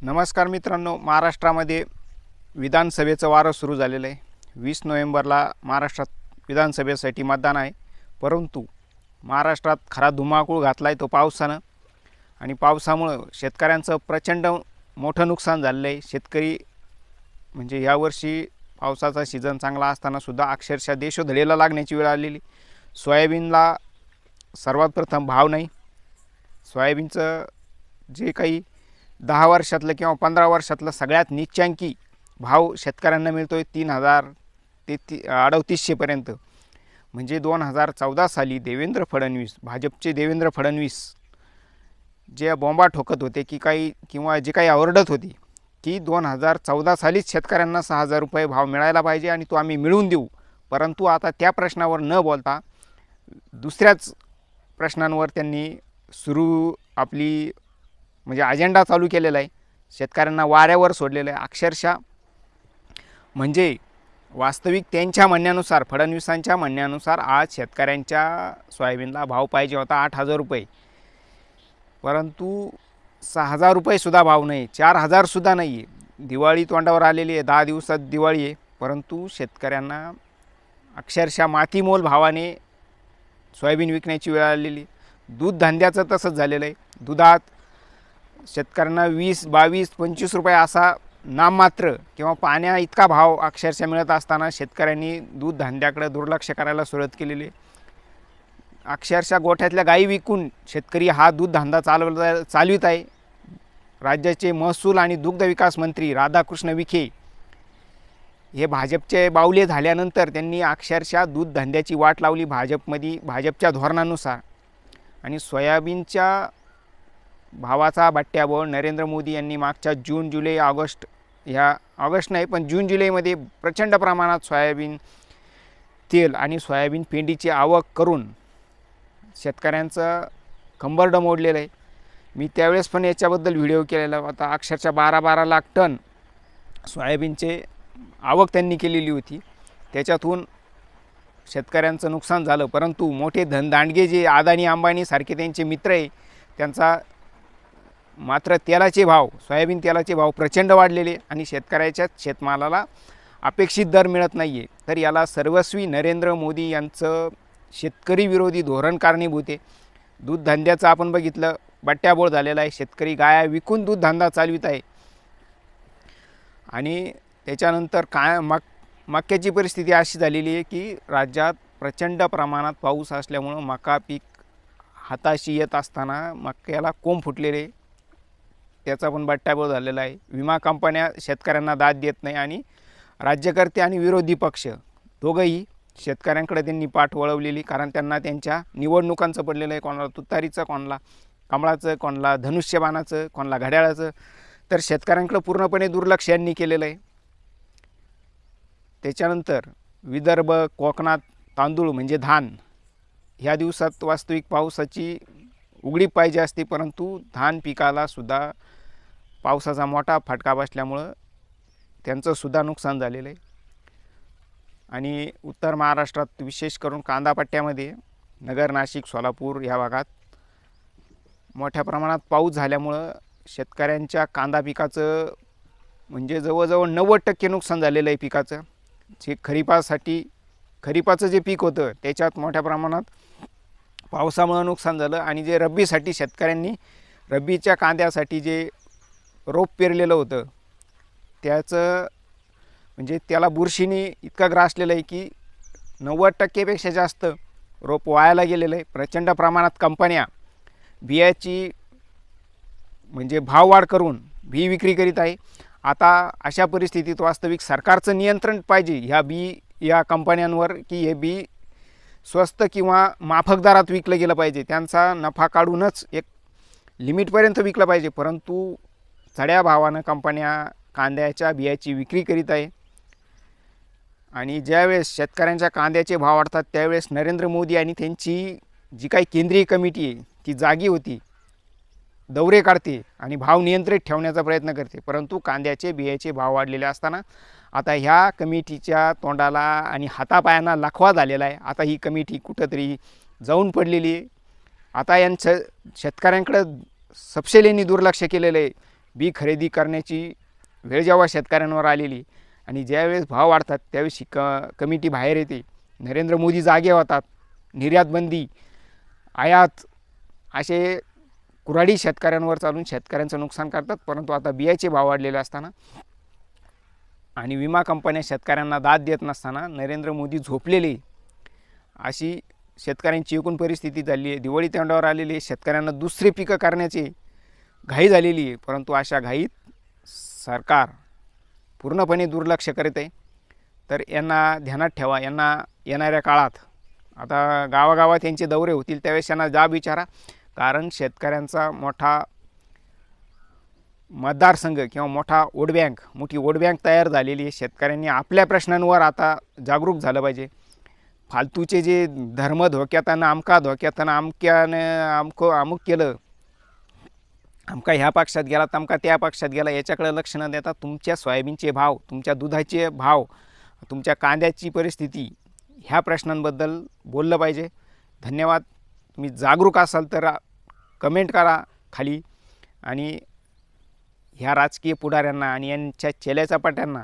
नमस्कार मित्रांनो, महाराष्ट्रामध्ये विधानसभेचं वारं सुरू झालेलं आहे। 20 नोव्हेंबरला महाराष्ट्रात विधानसभेसाठी मतदान आहे। परंतु महाराष्ट्रात खरा धुमाकूळ घातला आहे तो पावसानं, आणि पावसामुळे शेतकऱ्यांचं प्रचंड मोठं नुकसान झालेलं आहे। शेतकरी म्हणजे यावर्षी पावसाचा सीझन चांगला असताना सुद्धा अक्षरशः देशोधडीला लागण्याची वेळ आलेली। सोयाबीनला सर्वात प्रथम भाव नाही। सोयाबीनचं जे काही 10 वर्षातलं किंवा 15 वर्षातलं सगळ्यात निच्चांकी भाव शेतकऱ्यांना मिळतोय 3000 ते 3800 पर्यंत। म्हणजे 2014 साली देवेंद्र फडणवीस, भाजपचे देवेंद्र फडणवीस जे बॉम्बा ठोकत होते की काही किंवा जे काही ओरडत होते की 2014 सालीच शेतकऱ्यांना 6000 रुपये भाव मिळायला पाहिजे आणि तो आम्ही मिळवून देऊ, परंतु आता त्या प्रश्नावर न बोलता दुसऱ्याच प्रश्नांवर त्यांनी आपली म्हणजे अजेंडा चालू केलेला आहे। शेतकऱ्यांना वाऱ्यावर सोडलेलं आहे अक्षरशः। म्हणजे वास्तविक त्यांच्या म्हणण्यानुसार, फडणवीसांच्या म्हणण्यानुसार आज शेतकऱ्यांच्या सोयाबीनला भाव पाहिजे होता 8000 रुपये, परंतु 6000 रुपये सुद्धा भाव नाही, 4000 सुद्धा नाही आहे। दिवाळी तोंडावर आलेली आहे, 10 दिवसात दिवाळी आहे, परंतु शेतकऱ्यांना अक्षरशः मातीमोल भावाने सोयाबीन विकण्याची वेळ आलेली। दूध धंद्याचं तसंच झालेलं आहे। दुधात शेतकऱ्यांना 20, 22, 25 रुपये असा नाममात्र किंवा पाण्या इतका भाव अक्षरशः मिळत असताना शेतकऱ्यांनी दूध धंद्याकडे दुर्लक्ष करायला सुरुवात केलेली आहे। अक्षरशः गोठ्यातल्या गायी विकून शेतकरी हा दूध धंदा चालवित आहे। राज्याचे महसूल आणि दुग्ध विकास मंत्री राधाकृष्ण विखे हे भाजपचे बावले झाल्यानंतर त्यांनी अक्षरशः दूध धंद्याची वाट लावली भाजपच्या धोरणानुसार। आणि सोयाबीनच्या भावाचा बट्ट्याबोळ नरेंद्र मोदी यांनी मागच्या जून, जुलै, ऑगस्ट नाही पण जून, जुलैमध्ये प्रचंड प्रमाणात सोयाबीन तेल आणि सोयाबीन पेंडीची आवक करून शेतकऱ्यांचं कंबरडं मोडलेलं आहे। मी त्यावेळेस पण याच्याबद्दल व्हिडिओ केलेला होता। अक्षरशः 12-12 लाख टन सोयाबीनचे आवक त्यांनी केलेली होती, त्याच्यातून शेतकऱ्यांचं नुकसान झालं। परंतु मोठे धनदांडगे जे अदानी अंबानी सारखे त्यांचे मित्र आहे, त्यांचा मात्र सोयाबीन तेलाचे भाव प्रचंड वाढलेले आणि शेतकऱ्याच्या शेतमालाला अपेक्षित दर मिळत नाही आहे। तर याला सर्वस्वी नरेंद्र मोदी यांचं शेतकरी विरोधी धोरण कारणीभूत आहे। दूध धंद्याचं आपण बघितलं, बट्ट्याबोळ झालेला आहे। शेतकरी गाया विकून दूध धंदा चालवित आहे। आणि त्याच्यानंतर मक्याची परिस्थिती अशी झालेली आहे की राज्यात प्रचंड प्रमाणात पाऊस असल्यामुळं मका पीक हाताशी येत असताना मक्याला कोंब फुटलेले, त्याचा पण बट्ट्याबोळ झालेला आहे। विमा कंपन्या शेतकऱ्यांना दाद देत नाही आणि राज्यकर्ते आणि विरोधी पक्ष दोघंही शेतकऱ्यांकडे त्यांनी पाठ वळवलेली, कारण त्यांना त्यांच्या निवडणुकांचं पडलेलं आहे। कोणाला तुतारीचं, कोणाला कमळाचं, कोणाला धनुष्यबाणाचं, कोणाला घड्याळाचं। तर शेतकऱ्यांकडे पूर्णपणे दुर्लक्ष यांनी केलेलं आहे। त्याच्यानंतर विदर्भ, कोकणात तांदूळ म्हणजे धान, ह्या दिवसात वास्तविक पावसाची उघडीप पाहिजे असते, परंतु धान पिकाला सुद्धा पावसाचा मोठा फटका बसल्यामुळं त्यांचं सुद्धा नुकसान झालेलं आहे। आणि उत्तर महाराष्ट्रात विशेष करून कांदापट्ट्यामध्ये नगर, नाशिक, सोलापूर या भागात मोठ्या प्रमाणात पाऊस झाल्यामुळं शेतकऱ्यांच्या कांदा पिकाचं म्हणजे जवळजवळ 90% नुकसान झालेलं आहे पिकाचं। जे खरीपाचं जे पीक होतं त्याच्यात मोठ्या प्रमाणात पावसामुळं नुकसान झालं। आणि जे रब्बीसाठी शेतकऱ्यांनी रब्बीच्या कांद्यासाठी जे रोप पेरलेलं होतं त्याचं म्हणजे त्याला बुरशीने इतकं ग्रासलेलं आहे की 90%पेक्षा जास्त रोप वायाला गेलेलं आहे। प्रचंड प्रमाणात कंपन्या बियाची म्हणजे भाववाढ करून बी विक्री करीत आहे। आता अशा परिस्थितीत वास्तविक सरकारचं नियंत्रण पाहिजे या कंपन्यांवर की हे बी स्वस्त किंवा माफक दरात विकलं गेलं पाहिजे। त्यांचा नफा काढूनच एक लिमिटपर्यंत विकलं पाहिजे, परंतु चढ्या भावानं कंपन्या कांद्याच्या बियाची विक्री करीत आहे। आणि ज्यावेळेस शेतकऱ्यांच्या कांद्याचे भाव वाढतात त्यावेळेस नरेंद्र मोदी आणि त्यांची जी काही केंद्रीय कमिटी आहे ती जागी होती, दौरे काढते आणि भाव नियंत्रित ठेवण्याचा प्रयत्न करते, परंतु कांद्याचे बियाचे भाव वाढलेले असताना आता ह्या कमिटीच्या तोंडाला आणि हातापायांना लखवा झालेला आहे। आता ही कमिटी कुठंतरी जाऊन पडलेली आहे। आता यांचं शेतकऱ्यांकडे सपशेलेंनी दुर्लक्ष केलेलं आहे। बी खरेदी करण्याची वेळ जेव्हा शेतकऱ्यांवर आलेली आणि ज्यावेळेस भाव वाढतात त्यावेळेस कमिटी बाहेर येते, नरेंद्र मोदी जागे होतात, निर्यात बंदी, आयात असे कुऱ्हाडी शेतकऱ्यांवर चालून शेतकऱ्यांचं नुकसान करतात. परंतु आता बियाचे भाव वाढलेले असताना आणि विमा कंपन्या शेतकऱ्यांना दाद देत नसताना नरेंद्र मोदी झोपलेले, अशी शेतकऱ्यांची एकूण परिस्थिती झाली आहे. दिवाळी तोंडावर आलेली आहे, शेतकऱ्यांना दुसरे पिकं करण्याची घाई झालेली आहे. परंतु अशा घाईत सरकार पूर्णपणे दुर्लक्ष करत आहे. तर यांना ध्यानात ठेवा. यांना येणाऱ्या काळात आता गावागावात यांचे दौरे होतील त्यावेळेस यांना जाब विचारा, कारण शेतकऱ्यांचा मोठा मतदारसंघ किंवा मोठी वोट बँक तयार झालेली आहे. शेतकऱ्यांनी आपल्या प्रश्नांवर आता जागरूक झालं पाहिजे. फालतूचे जे धर्म धोक्यातानं अमका धोक्यातानं अमक्यानं अमुक केलं, अमका ह्या पक्षात गेला तमका त्या पक्षात गेला, याच्याकडे लक्ष न देता तुमच्या सोयाबीनचे भाव, तुमच्या दुधाचे भाव, तुमच्या कांद्याची परिस्थिती, ह्या प्रश्नांबद्दल बोललं पाहिजे. धन्यवाद. तुम्ही जागरूक असाल तर कमेंट करा खाली आणि ह्या राजकीय पुढाऱ्यांना आणि यांच्या चेल्याचापाट्यांना